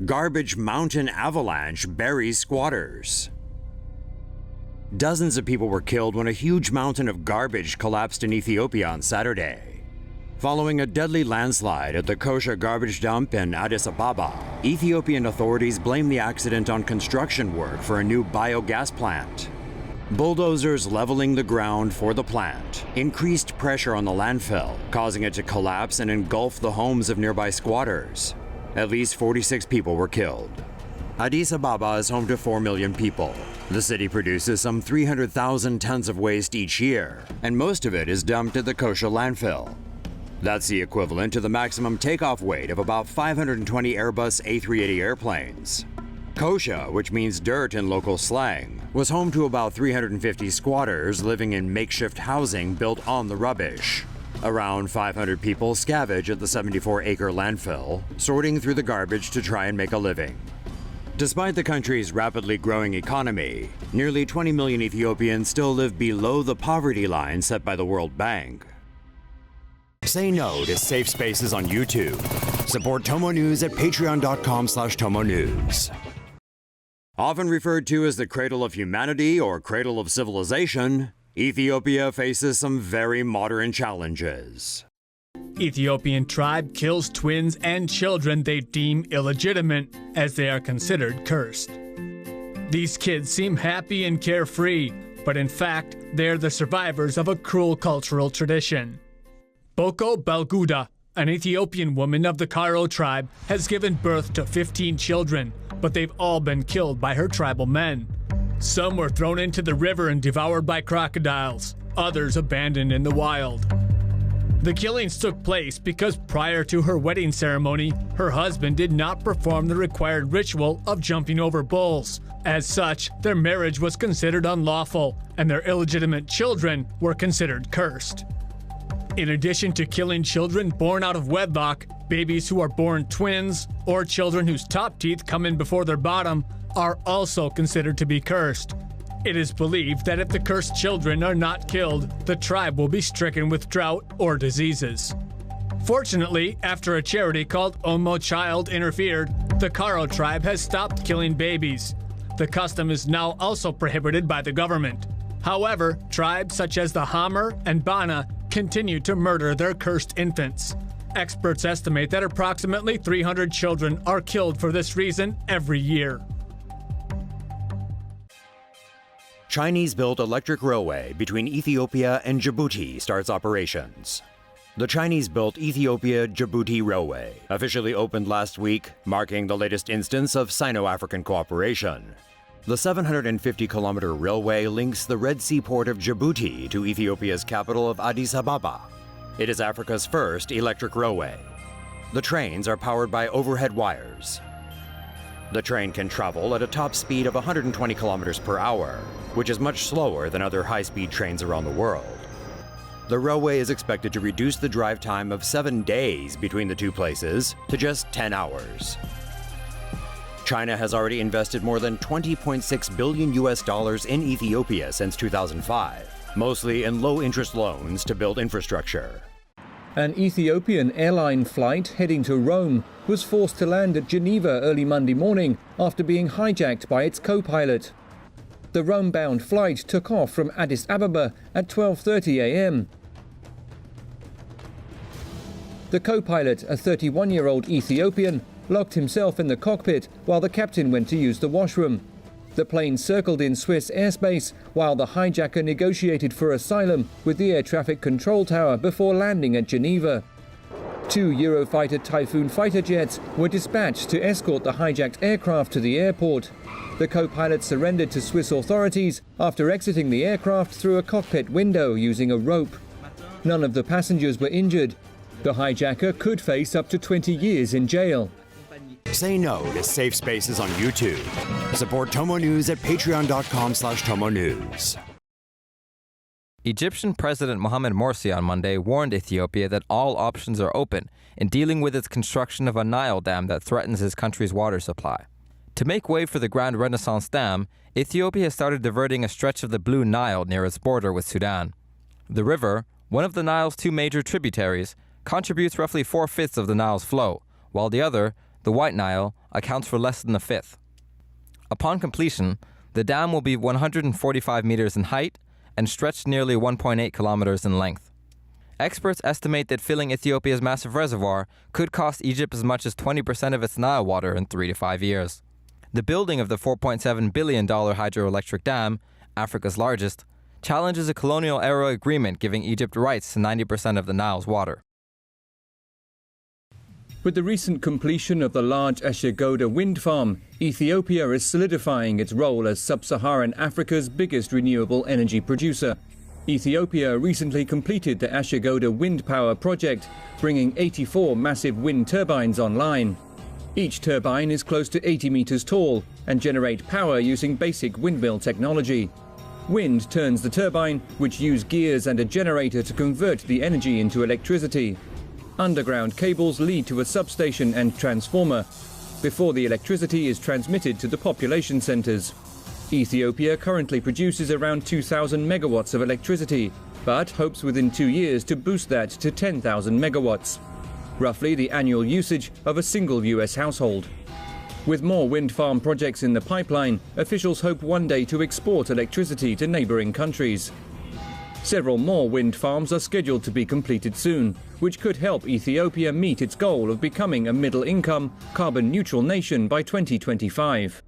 Garbage mountain avalanche buries squatters. Dozens of people were killed when a huge mountain of garbage collapsed in Ethiopia on Saturday. Following a deadly landslide at the Koshe garbage dump in Addis Ababa, Ethiopian authorities blame the accident on construction work for a new biogas plant. Bulldozers leveling the ground for the plant increased pressure on the landfill, causing it to collapse and engulf the homes of nearby squatters. At least 46 people were killed. Addis Ababa is home to 4 million people. The city produces some 300,000 tons of waste each year, and most of it is dumped at the Koshe landfill. That's the equivalent to the maximum takeoff weight of about 520 Airbus A380 airplanes. Koshe, which means dirt in local slang, was home to about 350 squatters living in makeshift housing built on the rubbish. Around 500 people scavenge at the 74-acre landfill, sorting through the garbage to try and make a living. Despite the country's rapidly growing economy, nearly 20 million Ethiopians still live below the poverty line set by the World Bank. Say no to safe spaces on YouTube. Support TomoNews at patreon.com/TomoNews. Often referred to as the cradle of humanity or cradle of civilization, Ethiopia faces some very modern challenges. Ethiopian tribe kills twins and children they deem illegitimate, as they are considered cursed. These kids seem happy and carefree, but in fact, they're the survivors of a cruel cultural tradition. Boko Belguda, an Ethiopian woman of the Karo tribe, has given birth to 15 children, but they've all been killed by her tribal men. Some were thrown into the river and devoured by crocodiles, others abandoned in the wild. The killings took place because prior to her wedding ceremony, her husband did not perform the required ritual of jumping over bulls. As such, their marriage was considered unlawful, and their illegitimate children were considered cursed. In addition to killing children born out of wedlock, babies who are born twins, or children whose top teeth come in before their bottom, are also considered to be cursed. It is believed that if the cursed children are not killed, the tribe will be stricken with drought or diseases. Fortunately, after a charity called Omo Child interfered, the Karo tribe has stopped killing babies. The custom is now also prohibited by the government. However, tribes such as the Hammer and Bana continue to murder their cursed infants. Experts estimate that approximately 300 children are killed for this reason every year. Chinese-built electric railway between Ethiopia and Djibouti starts operations. The Chinese-built Ethiopia-Djibouti Railway officially opened last week, marking the latest instance of Sino-African cooperation. The 750-kilometer railway links the Red Sea port of Djibouti to Ethiopia's capital of Addis Ababa. It is Africa's first electric railway. The trains are powered by overhead wires. The train can travel at a top speed of 120 kilometers per hour, which is much slower than other high-speed trains around the world. The railway is expected to reduce the drive time of 7 days between the two places to just 10 hours. China has already invested more than $20.6 billion in Ethiopia since 2005, mostly in low-interest loans to build infrastructure. An Ethiopian airline flight heading to Rome was forced to land at Geneva early Monday morning after being hijacked by its co-pilot. The Rome-bound flight took off from Addis Ababa at 12:30 a.m. The co-pilot, a 31-year-old Ethiopian, locked himself in the cockpit while the captain went to use the washroom. The plane circled in Swiss airspace while the hijacker negotiated for asylum with the air traffic control tower before landing at Geneva. 2 Eurofighter Typhoon fighter jets were dispatched to escort the hijacked aircraft to the airport. The co-pilot surrendered to Swiss authorities after exiting the aircraft through a cockpit window using a rope. None of the passengers were injured. The hijacker could face up to 20 years in jail. Say no to safe spaces on YouTube. Support TomoNews at patreon.com/TomoNews. Egyptian President Mohamed Morsi on Monday warned Ethiopia that all options are open in dealing with its construction of a Nile dam that threatens his country's water supply. To make way for the Grand Renaissance Dam, Ethiopia has started diverting a stretch of the Blue Nile near its border with Sudan. The river, one of the Nile's two major tributaries, contributes roughly 4/5 of the Nile's flow, while the other, the White Nile, accounts for less than a fifth. Upon completion, the dam will be 145 meters in height and stretch nearly 1.8 kilometers in length. Experts estimate that filling Ethiopia's massive reservoir could cost Egypt as much as 20% of its Nile water in 3 to 5 years. The building of the $4.7 billion hydroelectric dam, Africa's largest, challenges a colonial-era agreement giving Egypt rights to 90% of the Nile's water. With the recent completion of the large Eshegoda wind farm, Ethiopia is solidifying its role as sub-Saharan Africa's biggest renewable energy producer. Ethiopia recently completed the Eshegoda wind power project, bringing 84 massive wind turbines online. Each turbine is close to 80 meters tall and generate power using basic windmill technology. Wind turns the turbine, which use gears and a generator to convert the energy into electricity. Underground cables lead to a substation and transformer before the electricity is transmitted to the population centers. Ethiopia currently produces around 2,000 megawatts of electricity, but hopes within 2 years to boost that to 10,000 megawatts, roughly the annual usage of a single US household. With more wind farm projects in the pipeline, officials hope one day to export electricity to neighboring countries. Several more wind farms are scheduled to be completed soon, which could help Ethiopia meet its goal of becoming a middle-income, carbon-neutral nation by 2025.